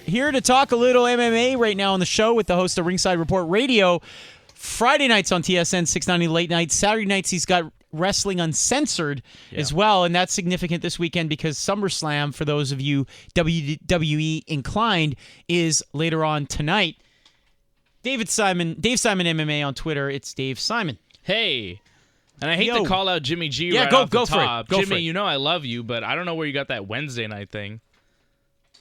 here to talk a little MMA right now on the show with the host of Ringside Report Radio. Friday nights on TSN 690 late night. Saturday nights he's got Wrestling Uncensored as well, and that's significant this weekend because SummerSlam, for those of you WWE inclined, is later on tonight. Dave Simon MMA on Twitter. It's Dave Simon. Hey. And I hate to call out Jimmy G go off the for top. it. Go Jimmy, for it. you know I love you, but I don't know where you got that Wednesday night thing.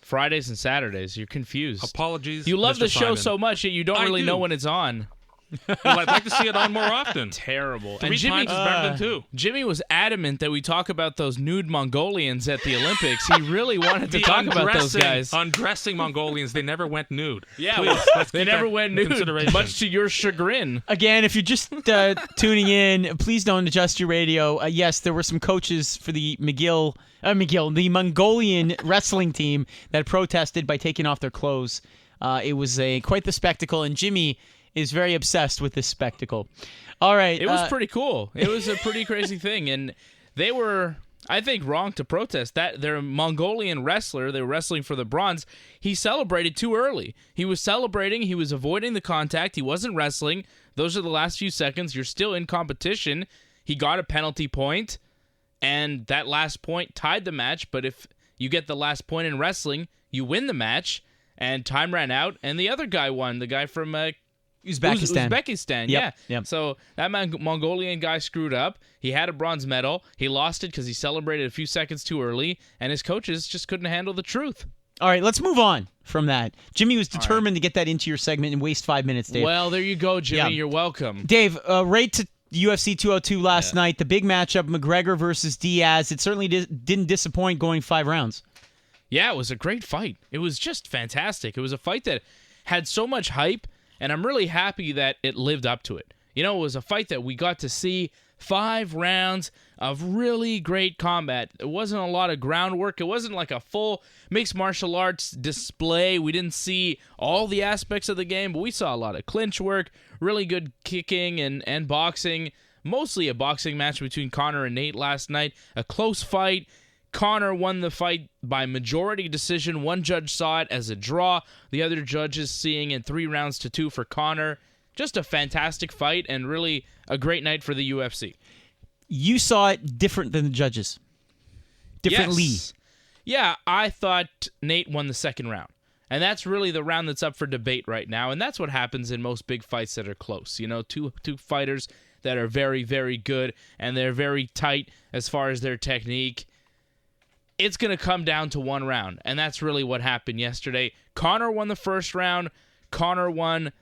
Fridays and Saturdays. You're confused. Apologies, You love Mr. the show Simon. so much that you don't really know when it's on. Well, I'd like to see it on more often. Terrible. Three times is better than two. Jimmy was adamant that we talk about those nude Mongolians at the Olympics. He really wanted to talk about those guys. Undressing Mongolians, they never went nude. Yeah, Please, well, let's they keep never that went in nude, consideration. much to your chagrin. Again, if you're just tuning in, please don't adjust your radio. Yes, there were some coaches for the the Mongolian wrestling team that protested by taking off their clothes. It was quite the spectacle, and Jimmy is very obsessed with this spectacle. All right. It was pretty cool. It was a pretty crazy thing, and they were, I think, wrong to protest. That their Mongolian wrestler, they were wrestling for the bronze, he celebrated too early. He was celebrating, he was avoiding the contact, he wasn't wrestling. Those are the last few seconds. You're still in competition. He got a penalty point, and that last point tied the match, but if you get the last point in wrestling, you win the match, and time ran out, and the other guy won, the guy from Uzbekistan, Yep. So that Mongolian guy screwed up. He had a bronze medal. He lost it because he celebrated a few seconds too early, and his coaches just couldn't handle the truth. All right, let's move on from that. Jimmy was determined to get that into your segment and waste 5 minutes, Dave. Well, there you go, Jimmy. Yeah. You're welcome. Dave, right to UFC 202 last night, the big matchup, McGregor versus Diaz. It certainly didn't disappoint going 5 rounds. Yeah, it was a great fight. It was just fantastic. It was a fight that had so much hype, and I'm really happy that it lived up to it. You know, it was a fight that we got to see 5 rounds of really great combat. It wasn't a lot of groundwork. It wasn't like a full mixed martial arts display. We didn't see all the aspects of the game, but we saw a lot of clinch work, really good kicking and boxing. Mostly a boxing match between Conor and Nate last night. A close fight. Conor won the fight by majority decision. One judge saw it as a draw. The other judges seeing it 3 rounds to 2 for Conor. Just a fantastic fight and really a great night for the UFC. You saw it different than the judges. Differently. Yes. Yeah, I thought Nate won the second round. And that's really the round that's up for debate right now. And that's what happens in most big fights that are close. You know, two fighters that are very, very good and they're very tight as far as their technique. It's going to come down to 1 round, and that's really what happened yesterday. Conor won the first round. Conor won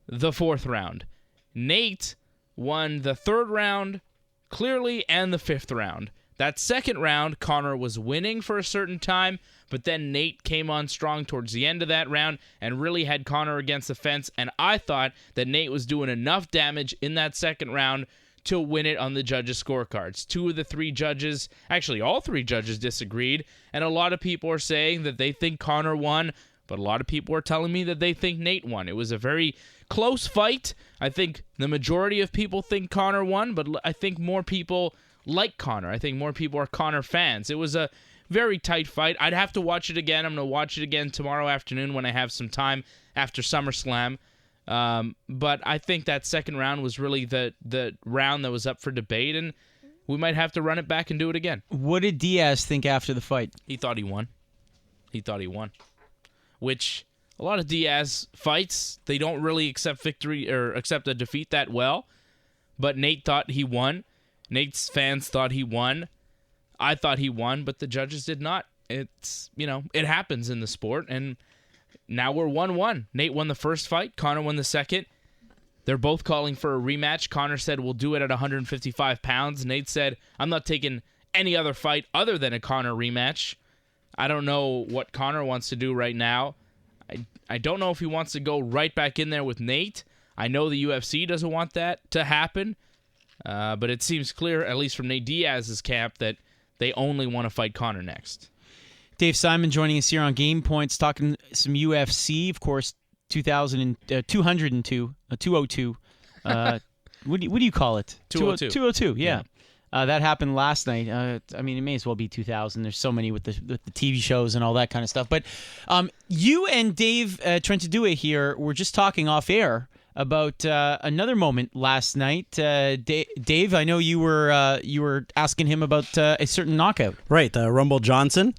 the 4th round. Nate won the 3rd round, clearly, and the 5th round. That second round, Conor was winning for a certain time, but then Nate came on strong towards the end of that round and really had Conor against the fence, and I thought that Nate was doing enough damage in that second round to win it on the judges' scorecards. 2 of the 3 judges, actually all 3 judges disagreed, and a lot of people are saying that they think Conor won, but a lot of people are telling me that they think Nate won. It was a very close fight. I think the majority of people think Conor won, but I think more people like Conor. I think more people are Conor fans. It was a very tight fight. I'd have to watch it again. I'm going to watch it again tomorrow afternoon when I have some time after SummerSlam. But I think that second round was really the round that was up for debate, and we might have to run it back and do it again. What did Diaz think after the fight? He thought he won. Which a lot of Diaz fights, they don't really accept victory or accept a defeat that well. But Nate thought he won. Nate's fans thought he won. I thought he won, but the judges did not. It's, it happens in the sport, and now we're 1-1. Nate won the first fight. Conor won the second. They're both calling for a rematch. Conor said, we'll do it at 155 pounds. Nate said, I'm not taking any other fight other than a Conor rematch. I don't know what Conor wants to do right now. I don't know if he wants to go right back in there with Nate. I know the UFC doesn't want that to happen. But it seems clear, at least from Nate Diaz's camp, that they only want to fight Conor next. Dave Simon joining us here on Game Points, talking some UFC, of course, 202. What do you call it? 202. 202, yeah. That happened last night. I mean, it may as well be 2000. There's so many with the TV shows and all that kind of stuff. But you and Dave Trentadue here were just talking off air about another moment last night. Dave, I know you were asking him about a certain knockout. Right, Rumble Johnson.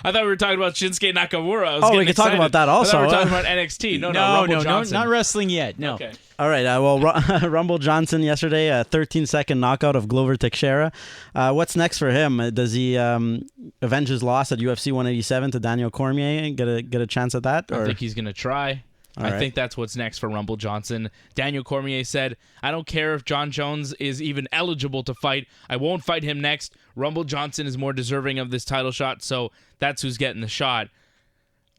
I thought we were talking about Shinsuke Nakamura. I was Oh, we getting could talk excited. about that also. I thought we were talking about NXT. No, Rumble Johnson. not wrestling yet. No. Okay. All right, Rumble Johnson yesterday, a 13-second knockout of Glover Teixeira. What's next for him? Does he avenge his loss at UFC 187 to Daniel Cormier and get a chance at that? I think he's going to try. I right. think that's what's next for Rumble Johnson. Daniel Cormier said, I don't care if John Jones is even eligible to fight. I won't fight him next. Rumble Johnson is more deserving of this title shot, so that's who's getting the shot.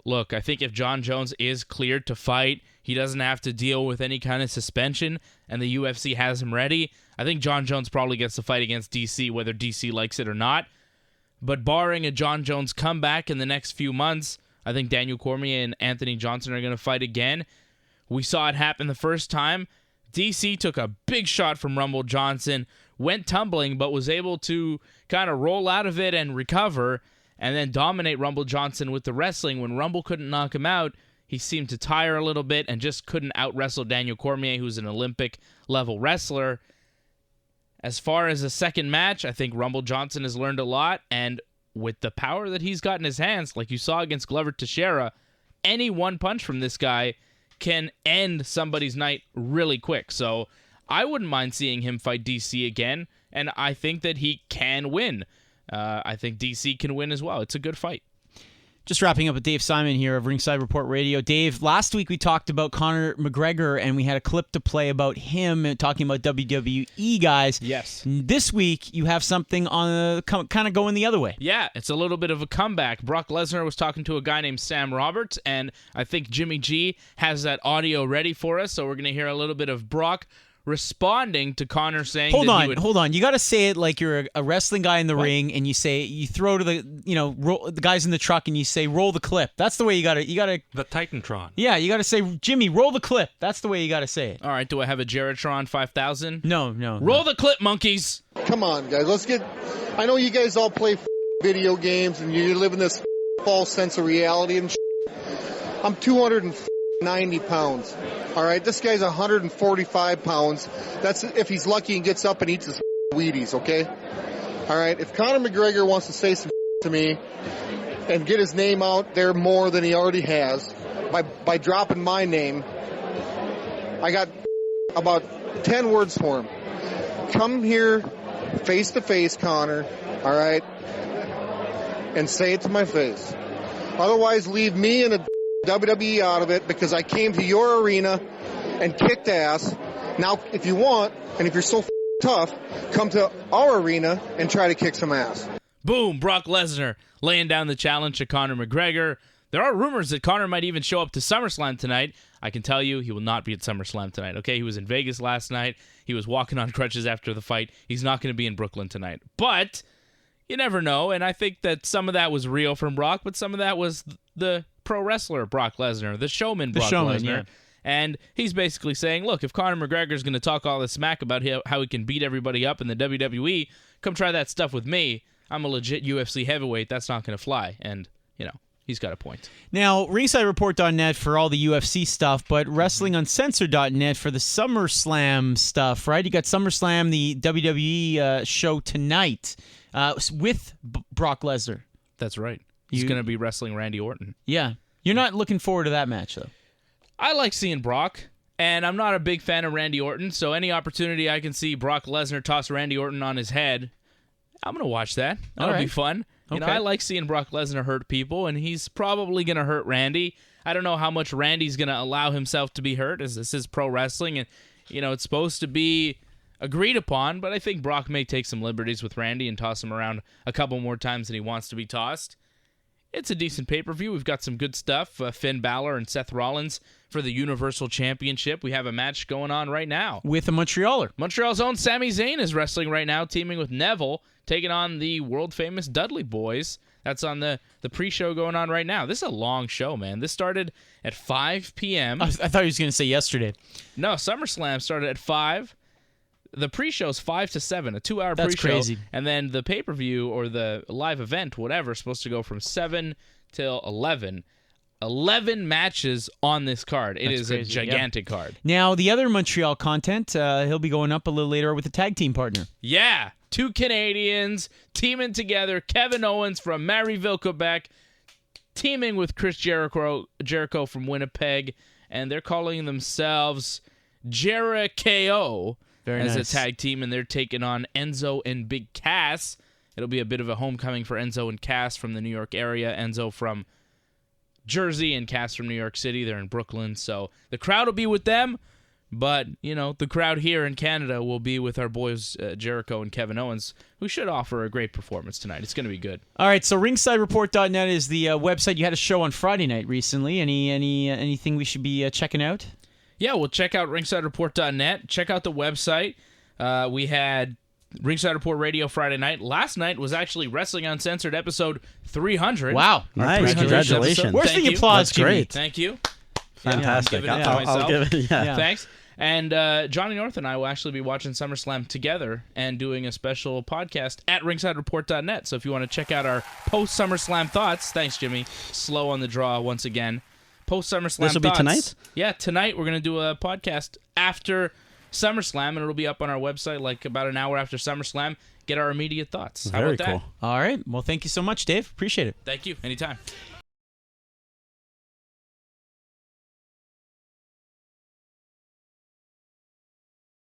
Look, I think if John Jones is cleared to fight, he doesn't have to deal with any kind of suspension, and the UFC has him ready. I think John Jones probably gets the fight against DC, whether DC likes it or not. But barring a John Jones comeback in the next few months, I think Daniel Cormier and Anthony Johnson are going to fight again. We saw it happen the first time. DC took a big shot from Rumble Johnson, went tumbling, but was able to kind of roll out of it and recover, and then dominate Rumble Johnson with the wrestling. When Rumble couldn't knock him out, he seemed to tire a little bit and just couldn't out-wrestle Daniel Cormier, who's an Olympic-level wrestler. As far as a second match, I think Rumble Johnson has learned a lot, and with the power that he's got in his hands, like you saw against Glover Teixeira, any one punch from this guy can end somebody's night really quick. So I wouldn't mind seeing him fight DC again, and I think that he can win. I think DC can win as well. It's a good fight. Just wrapping up with Dave Simon here of Ringside Report Radio. Dave, last week we talked about Conor McGregor, and we had a clip to play about him talking about WWE guys. Yes. This week you have something on kind of going the other way. Yeah, it's a little bit of a comeback. Brock Lesnar was talking to a guy named Sam Roberts, and I think Jimmy G has that audio ready for us, so we're going to hear a little bit of Brock responding to Conor saying hold on. You got to say it like you're a wrestling guy in the ring, and you throw to the guys in the truck, and you say, roll the clip. That's the way you got to. The Titantron. Yeah, you got to say, Jimmy, roll the clip. That's the way you got to say it. All right, do I have a Jaredtron 5000? No. Roll the clip, monkeys. Come on, guys. Let's get. I know you guys all play video games, and you live in this false sense of reality and I'm 290 pounds. All right, this guy's 145 pounds. That's if he's lucky and gets up and eats his Wheaties, okay? All right, if Conor McGregor wants to say some to me and get his name out there more than he already has by dropping my name, I got about 10 words for him. Come here face to face, Conor, all right, and say it to my face. Otherwise, leave me and the WWE out of it, because I came to your arena and kicked ass. Now, if you want, and if you're so tough, come to our arena and try to kick some ass. Boom, Brock Lesnar laying down the challenge to Conor McGregor. There are rumors that Conor might even show up to SummerSlam tonight. I can tell you he will not be at SummerSlam tonight, okay? He was in Vegas last night. He was walking on crutches after the fight. He's not going to be in Brooklyn tonight. But you never know, and I think that some of that was real from Brock, but some of that was the pro wrestler Brock Lesnar, the showman Brock Lesnar. Yeah. And he's basically saying, look, if Conor McGregor's going to talk all this smack about how he can beat everybody up in the WWE, come try that stuff with me. I'm a legit UFC heavyweight. That's not going to fly. And, he's got a point. Now, RingsideReport.net for all the UFC stuff, but WrestlingUncensored.net for the SummerSlam stuff, right? You got SummerSlam, the WWE show tonight with Brock Lesnar. That's right. He's going to be wrestling Randy Orton. Yeah. You're not looking forward to that match, though. I like seeing Brock, and I'm not a big fan of Randy Orton, so any opportunity I can see Brock Lesnar toss Randy Orton on his head, I'm going to watch that. That'll be fun. You know, I like seeing Brock Lesnar hurt people, and he's probably going to hurt Randy. I don't know how much Randy's going to allow himself to be hurt, as this is pro wrestling, and, it's supposed to be agreed upon, but I think Brock may take some liberties with Randy and toss him around a couple more times than he wants to be tossed. It's a decent pay-per-view. We've got some good stuff. Finn Balor and Seth Rollins for the Universal Championship. We have a match going on right now. With a Montrealer. Montreal's own Sami Zayn is wrestling right now, teaming with Neville, taking on the world-famous Dudley Boys. That's on the pre-show going on right now. This is a long show, man. This started at 5 p.m. I thought he was going to say yesterday. No, SummerSlam started at 5. The pre-show is 5 to 7, a 2-hour That's pre-show. crazy. And then the pay-per-view or the live event, whatever, is supposed to go from 7 till 11. 11 matches on this card. It is crazy, a gigantic card. Now, the other Montreal content, he'll be going up a little later with a tag team partner. Yeah, 2 Canadians teaming together. Kevin Owens from Maryville, Quebec, teaming with Chris Jericho from Winnipeg, and they're calling themselves Jericho as nice. a tag team, and they're taking on Enzo and Big Cass. It'll be a bit of a homecoming for Enzo and Cass from the New York area. Enzo from Jersey and Cass from New York City. They're in Brooklyn, so the crowd will be with them. But, the crowd here in Canada will be with our boys Jericho and Kevin Owens, who should offer a great performance tonight. It's going to be good. All right, so ringsidereport.net is the website. You had a show on Friday night recently. Anything we should be checking out? Yeah, well, check out ringsidereport.net. Check out the website. We had Ringside Report Radio Friday night. Last night was actually Wrestling Uncensored episode 300. Wow. Nice. Congratulations. Where's Thank the you. applause, That's Jimmy? great. Thank you. Fantastic. Yeah, I'm giving it to I'll myself. give it. Yeah. Thanks. And Johnny North and I will actually be watching SummerSlam together and doing a special podcast at ringsidereport.net. So if you want to check out our post-SummerSlam thoughts, thanks, Jimmy. Slow on the draw once again. Post-SummerSlam thoughts. This will be tonight? Yeah, tonight we're going to do a podcast after SummerSlam, and it'll be up on our website like about an hour after SummerSlam. Get our immediate thoughts. How Very about that? cool. All right. Well, thank you so much, Dave. Appreciate it. Thank you. Anytime.